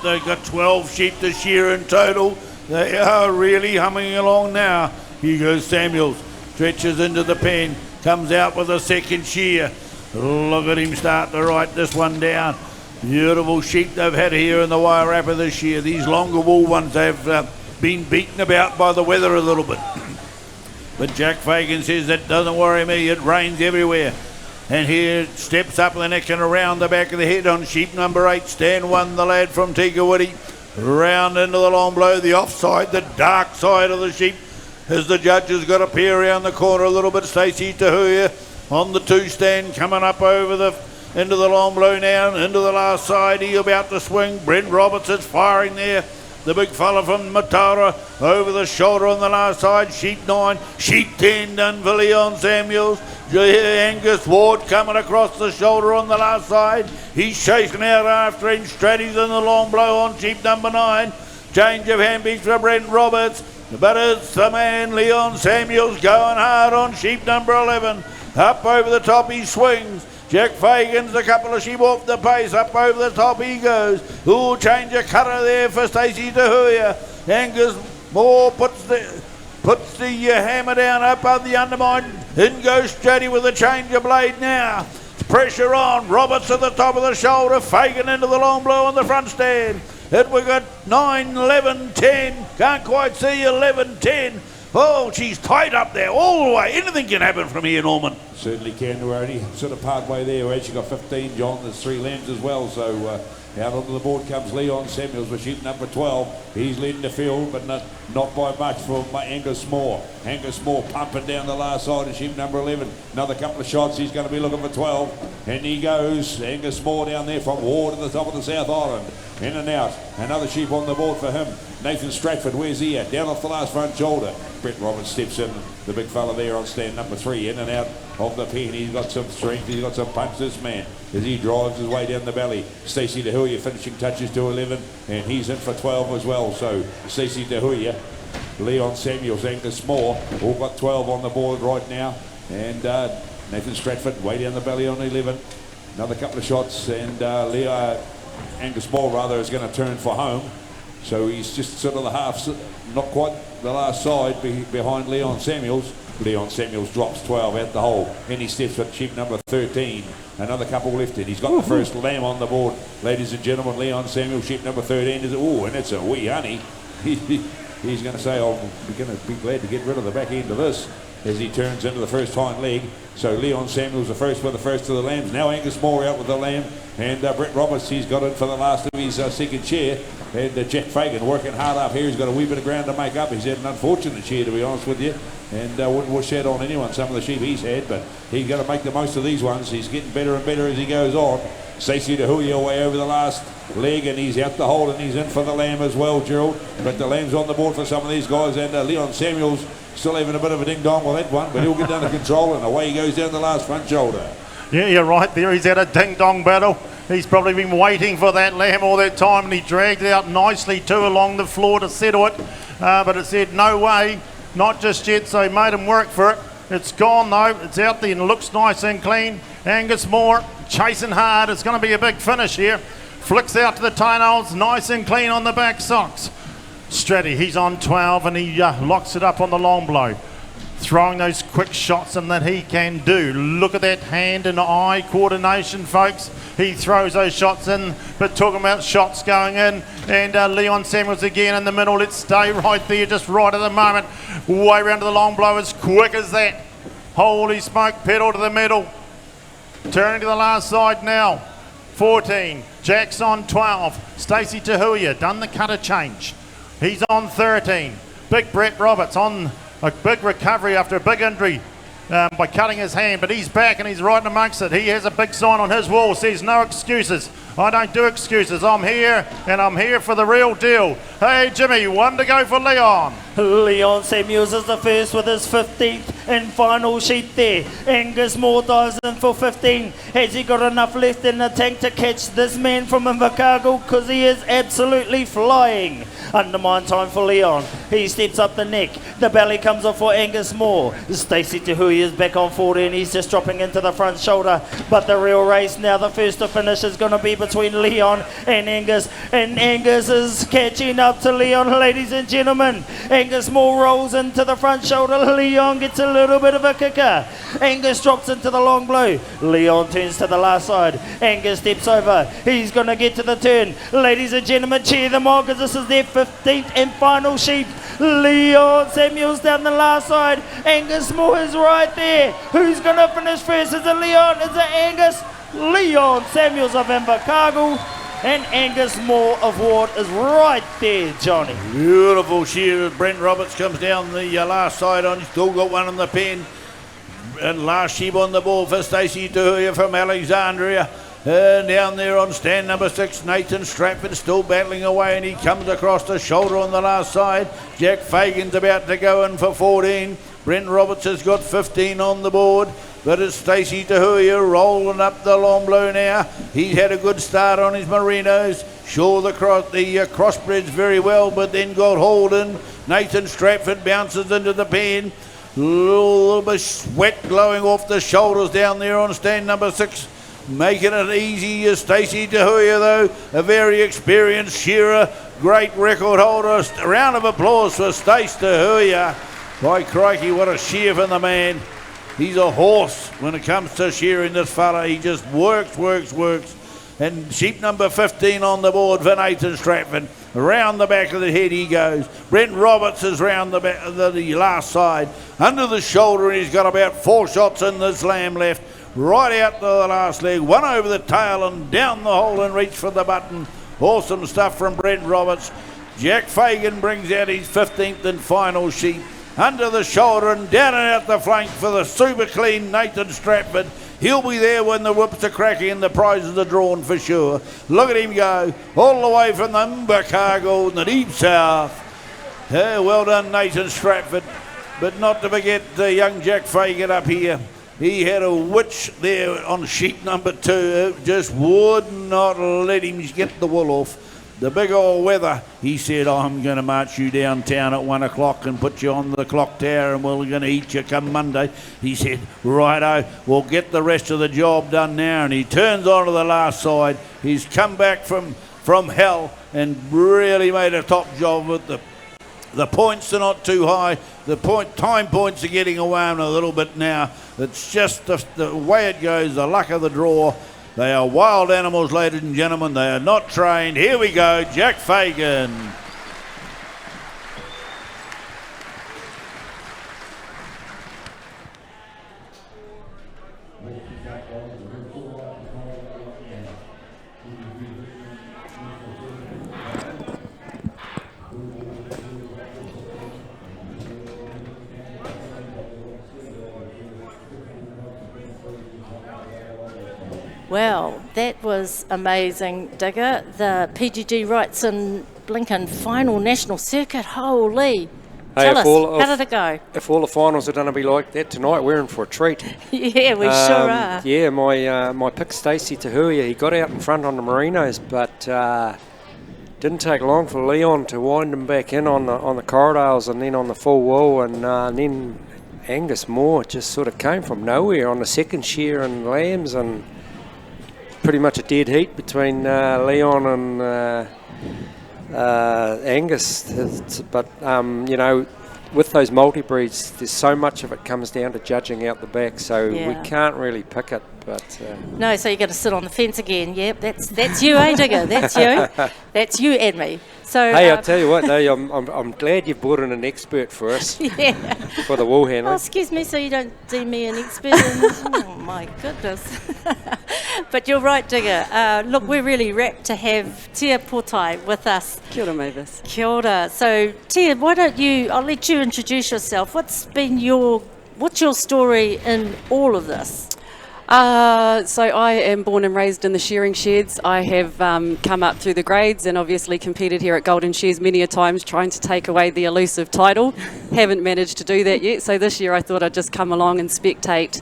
they've got 12 sheep to shear in total. They are really humming along now. Here goes Samuels, stretches into the pen, comes out with a second shear. Look at him start to write this one down. Beautiful sheep they've had here in the wire wrapper this year. These longer wool ones have been beaten about by the weather a little bit. But Jack Fagan says that doesn't worry me, it rains everywhere. And here steps up the neck and around the back of the head on sheep number 8, Stan One, the lad from Tigawiti. Round into the long blow, the offside, the dark side of the sheep, as the judges got to peer around the corner a little bit. Stacey Tahuya on the 2 stand, coming up over into the long blow now, into the last side. He about to swing. Brent Roberts is firing there. The big fella from Matara over the shoulder on the last side. Sheep 9, sheep 10 done for Leon Samuels. Angus Ward coming across the shoulder on the last side. He's chasing out after him. Stratty's in the long blow on sheep number 9. Change of handbeats for Brent Roberts. But it's the man Leon Samuels going hard on sheep number 11. Up over the top he swings. Jack Fagan's a couple of sheep off the pace. Up over the top he goes. Ooh, change of cutter there for Stacey Tahuya. Angus Moore puts the hammer down up on the undermine. In goes Stratty with a change of blade now. Pressure on. Roberts at the top of the shoulder. Fagan into the long blow on the front stand. And we've got 9, 11, 10. Can't quite see 11, 10. Oh, she's tight up there all the way. Anything can happen from here, Norman. Certainly can. We're only sort of part way there. We've actually got 15, John. There's 3 lambs as well. So out onto the board comes Leon Samuels with sheep number 12. He's leading the field, but not by much from Angus Moore. Angus Moore pumping down the last side of sheep number 11. Another couple of shots. He's going to be looking for 12. And he goes. Angus Moore down there from Ward at the top of the South Island. In and out. Another sheep on the board for him. Nathan Stratford, where's he at? Down off the last front shoulder. Brett Roberts steps in, the big fella there on stand number 3, in and out of the pen. He's got some strength, he's got some punch, this man, as he drives his way down the belly. Stacey Tahuya finishing touches to 11, and he's in for 12 as well. So Stacey Tahuya, Leon Samuels, Angus Moore, all got 12 on the board right now. And Nathan Stratford way down the belly on 11. Another couple of shots, and Angus Moore rather is going to turn for home. So he's just sort of the half, not quite the last side behind Leon Samuels. Leon Samuels drops 12 out the hole. And he steps with sheep number 13. Another couple lifted. He's got the first lamb on the board. Ladies and gentlemen, Leon Samuels, sheep number 13. And it's a wee honey. He's going to say, oh, we're going to be glad to get rid of the back end of this as he turns into the first hind leg. So Leon Samuels the first with the first of the lambs. Now Angus Moore out with the lamb. And Brett Roberts, he's got it for the last of his second share. And Jack Fagan working hard up here. He's got a wee bit of ground to make up. He's had an unfortunate share, to be honest with you. And wouldn't wish that on anyone, some of the sheep he's had. But he's got to make the most of these ones. He's getting better and better as he goes on. Stacey Tahuya away over the last leg, and he's out the hole, and he's in for the lamb as well, Gerald. But the lamb's on the board for some of these guys. And Leon Samuels still having a bit of a ding-dong with that one. But he'll get under control, and away he goes down the last front shoulder. Yeah, you're right there. He's had a ding-dong battle. He's probably been waiting for that lamb all that time, and he dragged it out nicely too along the floor to settle it. But it said, no way, not just yet, so he made him work for it. It's gone though, it's out there and looks nice and clean. Angus Moore chasing hard. It's going to be a big finish here. Flicks out to the toenails, nice and clean on the back socks. Stratty, he's on 12 and he locks it up on the long blow. Throwing those quick shots and that he can do. Look at that hand and eye coordination, folks. He throws those shots in, but talking about shots going in, and Leon Samuels again in the middle. Let's stay right there, just right at the moment. Way round to the long blow as quick as that. Holy smoke, pedal to the middle. Turning to the last side now. 14, Jack's on 12. Stacey Tahuya done the cutter change. He's on 13. Big Brett Roberts on a big recovery after a big injury by cutting his hand, but he's back and he's right amongst it. He has a big sign on his wall, says no excuses. I don't do excuses. I'm here and I'm here for the real deal. Hey Jimmy, one to go for Leon. Leon Samuels is the first with his 15th. and final sheep there. Angus Moore dives in for 15. Has he got enough left in the tank to catch this man from Invercargill? Because he is absolutely flying. Undermine time for Leon. He steps up the neck. The belly comes off for Angus Moore. Stacey Tehui is back on 14. He's just dropping into the front shoulder. But the real race now, the first to finish, is going to be between Leon and Angus. And Angus is catching up to Leon, ladies and gentlemen. Angus Moore rolls into the front shoulder. Leon gets a little bit of a kicker. Angus drops into the long blow. Leon turns to the last side. Angus steps over. He's going to get to the turn. Ladies and gentlemen, cheer them on because this is their 15th and final sheep. Leon Samuels down the last side. Angus Moore is right there. Who's going to finish first? Is it Leon? Is it Angus? Leon Samuels of Invercargill and Angus Moore of Ward is right there, Johnny. Beautiful shear. Brent Roberts comes down the last side on. Still got one in the pen. And last sheep on the board for Stacey Tehui from Alexandria. Down there on stand number 6, Nathan Stratford still battling away, and he comes across the shoulder on the last side. Jack Fagan's about to go in for 14. Brent Roberts has got 15 on the board, but it's Stacey Tehui rolling up the long blow now. He's had a good start on his Merinos. Sure, the crossbreds very well, but then got hauled in. Nathan Stratford bounces into the pen. Little bit of sweat glowing off the shoulders down there on stand number 6. Making it easy is Stacey Tehui, though, a very experienced shearer, great record holder. A round of applause for Stacey Tehui. By crikey, what a shear from the man. He's a horse when it comes to shearing, this fella. He just works. And sheep number 15 on the board for Nathan Stratford. Around the back of the head he goes. Brent Roberts is round the back of the last side. Under the shoulder, and he's got about 4 shots in this lamb left. Right out to the last leg, one over the tail and down the hole and reach for the button. Awesome stuff from Brent Roberts. Jack Fagan brings out his 15th and final sheep. Under the shoulder and down and out the flank for the super clean Nathan Stratford. He'll be there when the whips are cracking and the prizes are drawn for sure. Look at him go, all the way from the Invercargill in the deep south. Well done, Nathan Stratford. But not to forget young Jack Fagan up here. He had a witch there on sheep number 2. Just would not let him get the wool off. The big old weather, he said, I'm going to march you downtown at 1 o'clock and put you on the clock tower and we're going to eat you come Monday. He said, righto, we'll get the rest of the job done now. And he turns onto the last side. He's come back from hell and really made a top job with the points are not too high. The time points are getting away a little bit now. It's just the way it goes, the luck of the draw. They are wild animals, ladies and gentlemen. They are not trained. Here we go, Jack Fagan. Well, that was amazing, Digger. The PGG Wrightson blinking final national circuit. Holy. Tell us, how did it go? If all the finals are going to be like that tonight, we're in for a treat. Yeah, we sure are. Yeah, my pick, Stacey Tehui, he got out in front on the Merinos, but didn't take long for Leon to wind him back in on the Corridales and then on the full wool, and then Angus Moore just sort of came from nowhere on the second shear and lambs, and pretty much a dead heat between Leon and Angus. But, you know, with those multi-breeds, there's so much of it comes down to judging out the back, so we can't really pick it. But no, so you're going to sit on the fence again. Yep, that's you, eh, Digger? That's you. That's you and me. So hey, I'll tell you what, though, I'm glad you've brought in an expert for us. For the wool handling. Oh, excuse me, so you don't deem me an expert in this? Oh, my goodness. But you're right, Digger. Look, we're really rapt to have Tia Portai with us. Kia ora, Mavis. Kia ora. So, Tia, why don't I'll let you introduce yourself. What's your story in all of this? So I am born and raised in the Shearing Sheds. I have come up through the grades and obviously competed here at Golden Shears many a times trying to take away the elusive title. Haven't managed to do that yet, so this year I thought I'd just come along and spectate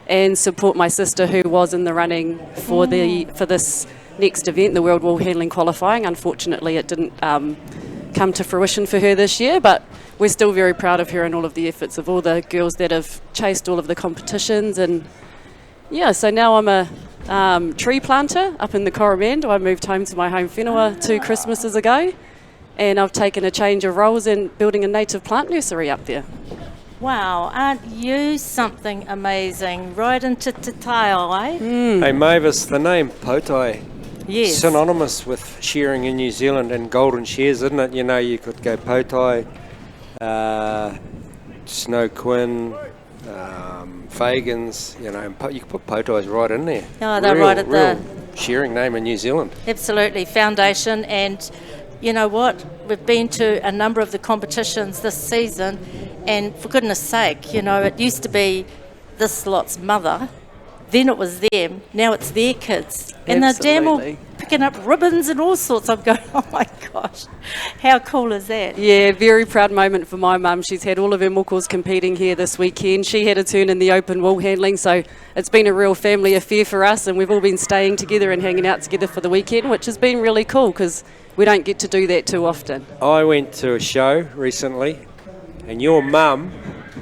and support my sister who was in the running for this next event, the World Wool Handling Qualifying. Unfortunately it didn't come to fruition for her this year, but we're still very proud of her and all of the efforts of all the girls that have chased all of the competitions. And yeah, so now I'm a tree planter up in the Coromandel. I moved home to my home whenua 2 Christmases ago, and I've taken a change of roles in building a native plant nursery up there. Wow, aren't you something amazing? Right into te taio, eh? Hey Mavis, the name Potai, Yes. synonymous with shearing in New Zealand and Golden Shears, isn't it? You know, you could go Potai, Snow Quinn, Fagans, you know, you could put Potais right in there. Oh, they're right at the shearing name in New Zealand. Absolutely, foundation. And you know what? We've been to a number of the competitions this season, and for goodness sake, you know, it used to be this lot's mother, then it was them, now it's their kids. And they're damn all picking up ribbons and all sorts. I'm going, oh my gosh, how cool is that? Yeah, very proud moment for my mum. She's had all of her mokos competing here this weekend. She had a turn in the open wool handling, so it's been a real family affair for us, and we've all been staying together and hanging out together for the weekend, which has been really cool because we don't get to do that too often. I went to a show recently, and your mum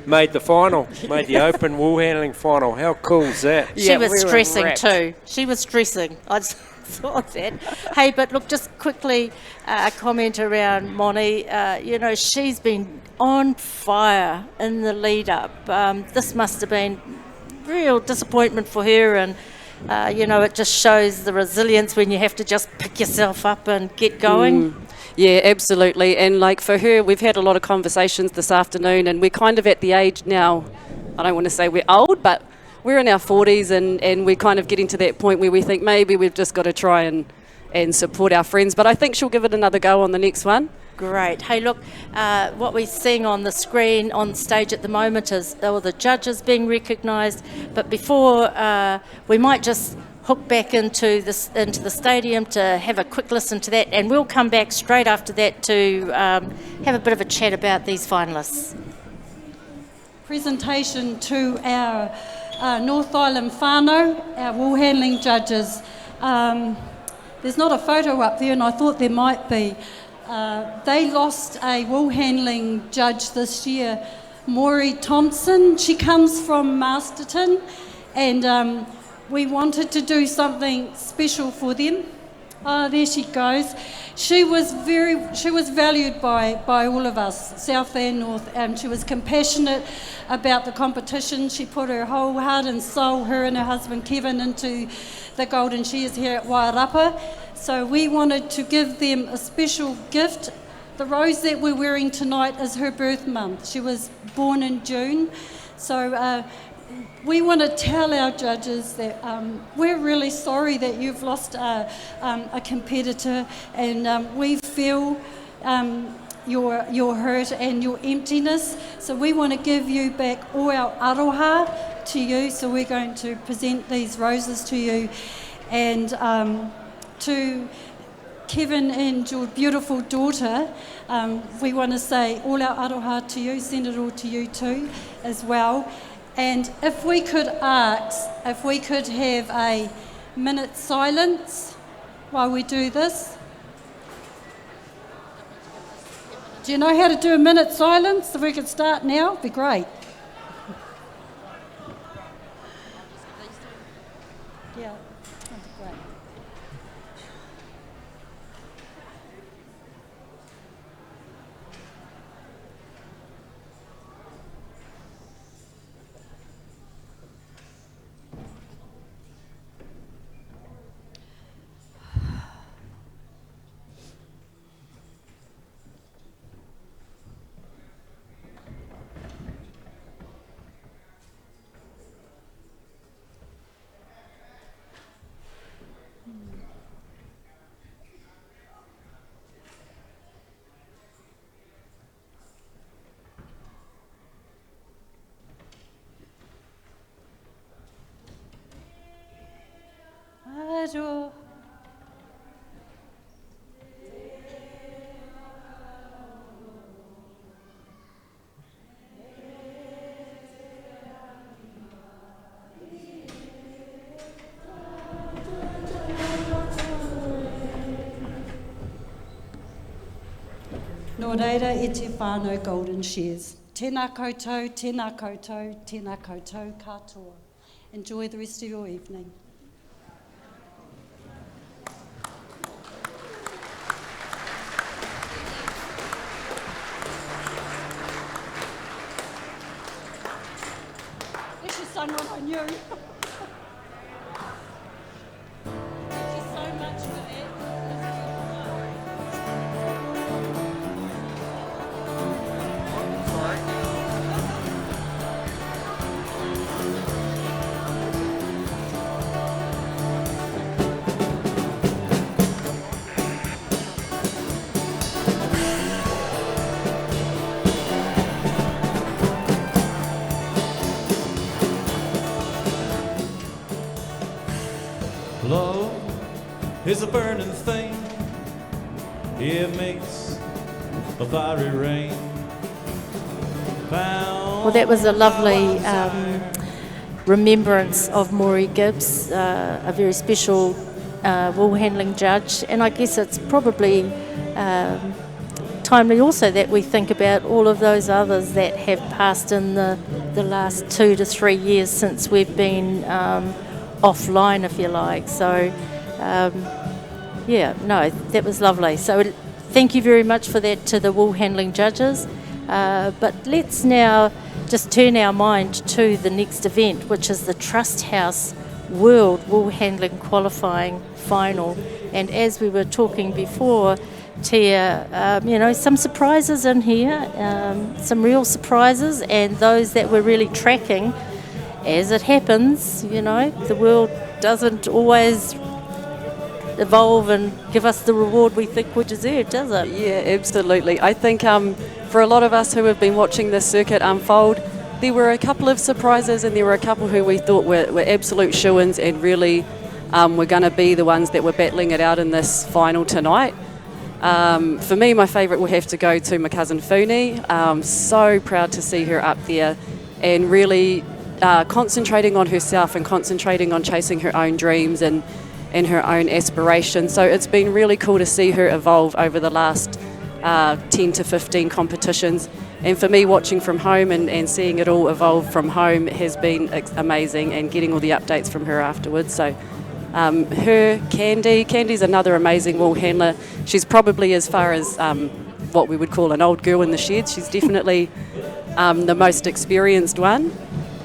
made the final, made the open wool handling final. How cool is that? She was stressing too. She was stressing. I just thought that. Hey, but look, just quickly a comment around Moni. You know, she's been on fire in the lead up. This must have been real disappointment for her, and you know, it just shows the resilience when you have to just pick yourself up and get going. Yeah, absolutely. And like for her, we've had a lot of conversations this afternoon, and we're kind of at the age now, I don't want to say we're old, but we're in our 40s, and we're kind of getting to that point where we think maybe we've just got to try and support our friends. But I think she'll give it another go on the next one. Great. Hey, look, what we're seeing on the screen on stage at the moment is all the judges being recognised. But before, we might just hook back into the stadium to have a quick listen to that, and we'll come back straight after that to have a bit of a chat about these finalists. Presentation to our North Island whānau, our wool handling judges. There's not a photo up there, and I thought there might be. They lost a wool handling judge this year, Mory Thompson. She comes from Masterton, and we wanted to do something special for them. There she goes. She was valued by all of us, South and North. She was compassionate about the competition. She put her whole heart and soul, her and her husband Kevin, into the Golden Shears here at Wairapa. So we wanted to give them a special gift. The rose that we're wearing tonight is her birth month. She was born in June. So we want to tell our judges that we're really sorry that you've lost a competitor, and we feel your hurt and your emptiness. So we want to give you back all our aroha to you. So we're going to present these roses to you, and to Kevin and your beautiful daughter, we want to say all our aroha to you, send it all to you too as well. And if we could ask, if we could have a minute silence while we do this. Do you know how to do a minute silence? If we could start now, it'd be great. Yeah, that'd be great. Nō reira e te whānau Golden Shears. Tēnā koutou, tēnā koutou, tēnā koutou katoa. Enjoy the rest of your evening. This is someone I knew. Thank you so much for that. Love is a burning thing. It makes a fiery rain. Well, that was a lovely remembrance of Mory Gibbs, a very special wool handling judge, and I guess it's probably timely also that we think about all of those others that have passed in the last 2 to 3 years since we've been offline, if you like. So that was lovely. So thank you very much for that to the wool handling judges. But let's now just turn our mind to the next event, which is the Trust House World Wool Handling Qualifying Final. And as we were talking before, Tia, some surprises in here, some real surprises, and those that we're really tracking. As it happens, the world doesn't always evolve and give us the reward we think we deserve, does it? Yeah, absolutely. I think for a lot of us who have been watching this circuit unfold, there were a couple of surprises, and there were a couple who we thought were absolute shoo-ins and really were going to be the ones that were battling it out in this final tonight. For me, my favourite will have to go to my cousin Funi. So proud to see her up there and really concentrating on herself and concentrating on chasing her own dreams and her own aspirations. So it's been really cool to see her evolve over the last 10 to 15 competitions. And for me, watching from home and seeing it all evolve from home has been amazing, and getting all the updates from her afterwards. So Candy's another amazing wool handler. She's probably as far as what we would call an old girl in the shed. She's definitely the most experienced one.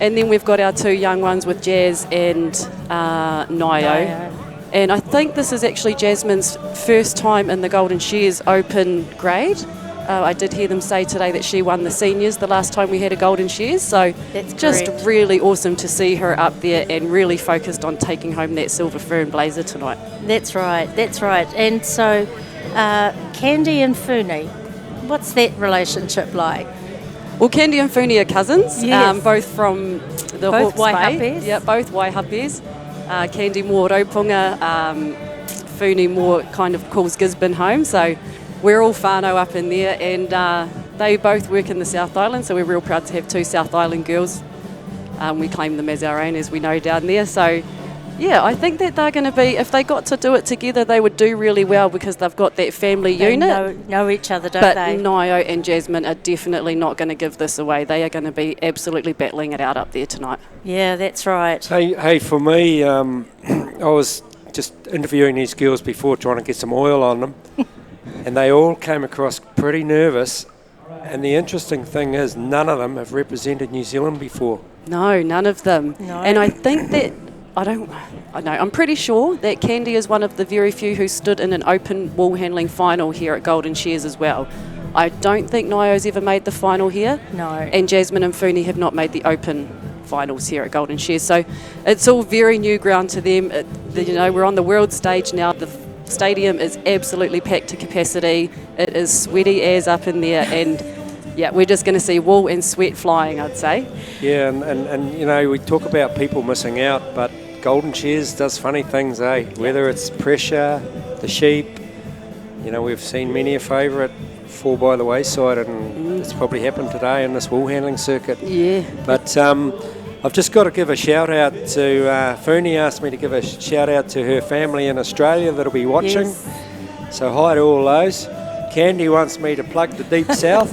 And then we've got our two young ones with Jazz and Nio. And I think this is actually Jasmine's first time in the Golden Shears Open grade. I did hear them say today that she won the seniors the last time we had a Golden Shears. So That's just correct. really awesome to see her up there and really focused on taking home that silver fern blazer tonight. That's right. And so Candy and Funi, what's that relationship like? Well, Candy and Funi are cousins, Yes. both from the Both Hawke's Bay. Waihapes. Yeah, both Waihapes. Candy more Raupunga, Funi more kind of calls Gisborne home. So we're all whānau up in there, and they both work in the South Island, so we're real proud to have two South Island girls. We claim them as our own, as we know, down there. So yeah, I think that they're going to be, if they got to do it together, they would do really well because they've got that family They unit. know each other, don't But they? Nio and Jasmine are definitely not going to give this away. They are going to be absolutely battling it out up there tonight. Yeah, that's right. Hey, for me, I was just interviewing these girls before, trying to get some oil on them, and they all came across pretty nervous. And the interesting thing is, none of them have represented New Zealand before. No, none of them. No. And I think that, I'm pretty sure that Candy is one of the very few who stood in an open wool handling final here at Golden Shears as well. I don't think Nio's ever made the final here. No. And Jasmine and Funi have not made the open finals here at Golden Shears. So it's all very new ground to them. We're on the world stage now. The stadium is absolutely packed to capacity. It is sweaty as up in there, and yeah, we're just going to see wool and sweat flying, I'd say. Yeah, and we talk about people missing out, but Golden Shears does funny things, eh? Whether it's pressure, the sheep, we've seen many a favourite fall by the wayside, and it's probably happened today in this wool handling circuit. Yeah. But I've just got to give a shout out to, Funi asked me to give a shout out to her family in Australia that'll be watching. Yes. So hi to all those. Candy wants me to plug the Deep South.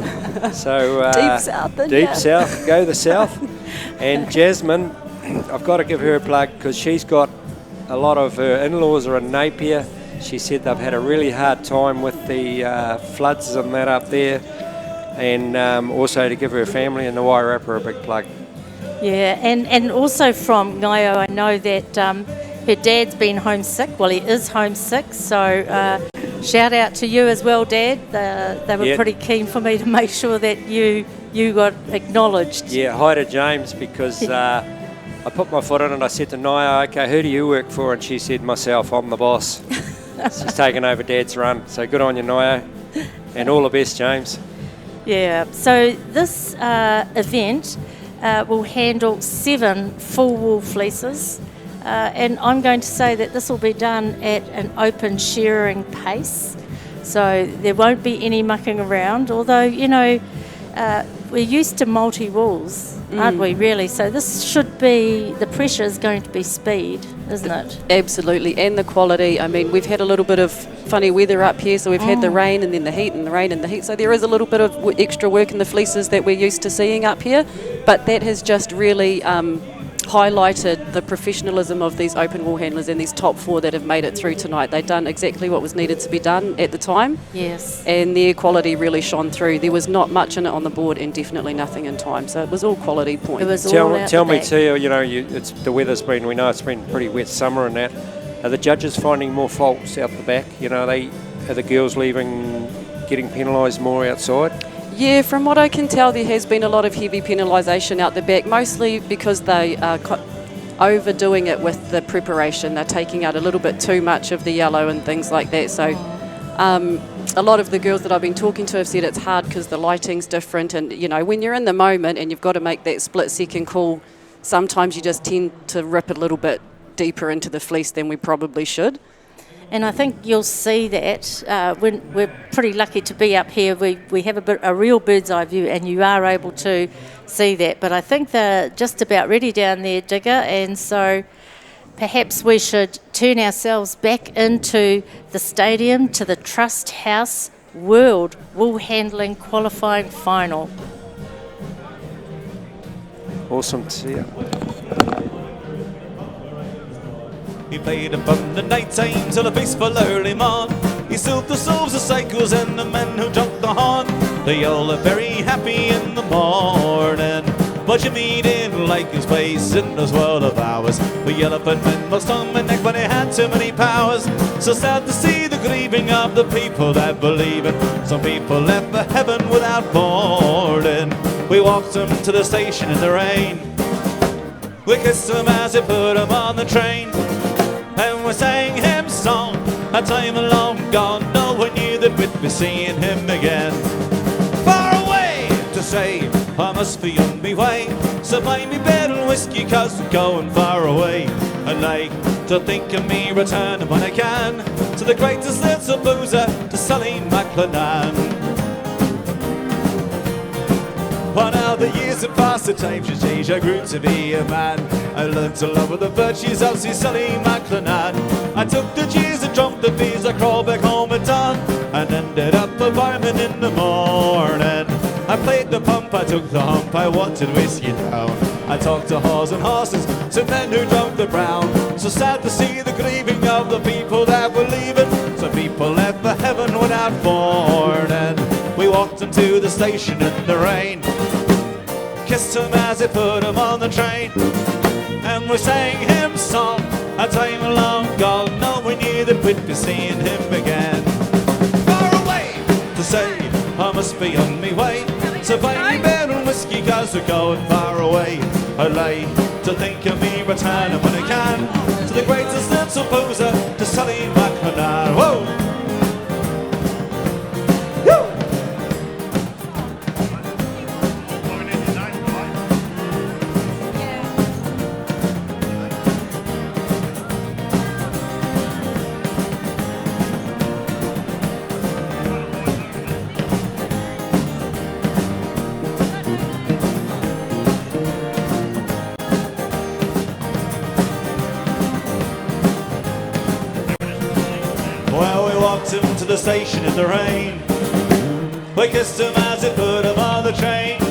So Deep South, then, Deep yeah. South, go the South. And Jasmine, I've got to give her a plug because she's got a lot of her in-laws are in Napier. She said they've had a really hard time with the floods and that up there. And also to give her family in the Wairarapa a big plug. Yeah, and also from Ngaio, I know that her dad's been homesick. Well, he is homesick, so shout out to you as well, Dad. They were pretty keen for me to make sure that you got acknowledged. Yeah, hi to James because I put my foot in and I said to Naya, okay, who do you work for? And she said, myself, I'm the boss. She's taken over Dad's run, so good on you, Naya, and all the best, James. Yeah, so this event will handle 7 full wool fleeces, and I'm going to say that this will be done at an open shearing pace, so there won't be any mucking around, although, you know, we're used to multi-wools, aren't we, really? So this should be, the pressure is going to be speed, isn't it? Absolutely, and the quality. I mean, we've had a little bit of funny weather up here, so we've had the rain and then the heat and the rain and the heat, so there is a little bit of extra work in the fleeces that we're used to seeing up here, but that has just really highlighted the professionalism of these open wool handlers and these top 4 that have made it through tonight. They've done exactly what was needed to be done at the time. Yes. And their quality really shone through. There was not much in it on the board and definitely nothing in time, so it was all quality points. It was all Tell me back. too, you know, it's the weather's been, we know it's been pretty wet summer and that. Are the judges finding more faults out the back? You know, are the girls getting penalised more outside? Yeah, from what I can tell, there has been a lot of heavy penalisation out the back, mostly because they are overdoing it with the preparation. They're taking out a little bit too much of the yellow and things like that. So a lot of the girls that I've been talking to have said it's hard because the lighting's different. And, you know, when you're in the moment and you've got to make that split-second call, sometimes you just tend to rip a little bit deeper into the fleece than we probably should. And I think you'll see that when we're pretty lucky to be up here. We have a real bird's eye view, and you are able to see that. But I think they're just about ready down there, Digger, and so perhaps we should turn ourselves back into the stadium to the Trust House World Wool Handling Qualifying Final. Awesome to see you. He played upon the night time till a peaceful early morn. He soothed the souls of cycles and the men who jumped the horn. They all are very happy in the morning, but Jimmy didn't like his place in this world of ours. The elephant men lost on my neck, but he had too many powers. So sad to see the grieving of the people that believe it. Some people left for heaven without boarding. We walked them to the station in the rain. We kissed them as they put them on the train. And we sang him song, a time long gone. No one knew that we'd be seeing him again. Far away to say, I must be on me way. So buy me beer and whiskey, cause we're going far away. I'd like to think of me returning when I can to the greatest little boozer, to Sally McLennan. But now the years have passed, the times have changed, I grew to be a man. I learned to love with the virtues of Sally McLennan. I took the cheese and drunk the beers, I crawled back home at dawn, and ended up a barman in the morning. I played the pump, I took the hump, I wanted whiskey down. I talked to whores and horses, to men who drank the brown. So sad to see the grieving of the people that were leaving. Some people left for heaven without warning. We walked them to the station in the rain, kissed him as they put him on the train, and we sang him song, a time long gone. No one knew that we'd be seeing him again. Far away to say, I must be on me way. So buy me beer and whiskey, cause we're going far away. I like to think of me returning when I can to the greatest little poser, to Sally McLennan. Whoa! Well, we walked him to the station in the rain. We kissed him as he put him on the train,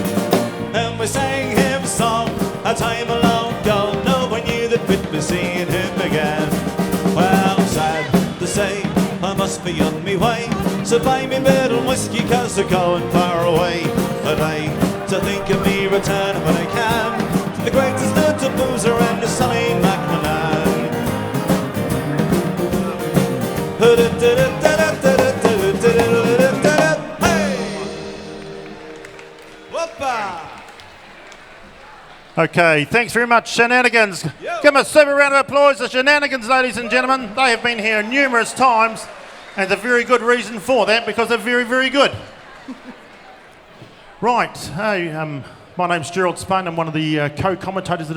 and we sang him a song a time long ago. No one knew that we'd be seeing him again. Well, sad to say, I must be on me way, so buy me beer and whiskey, cause they're going far away. But I to think of me returning when I can to the greatest little boozer and the Sally McMahon. Okay, thanks very much, Shenanigans. Give them a super round of applause to Shenanigans, ladies and gentlemen. They have been here numerous times, and there's a very good reason for that, because they're very, very good. Right, hey, my name's Gerald Spain. I'm one of the co-commentators that are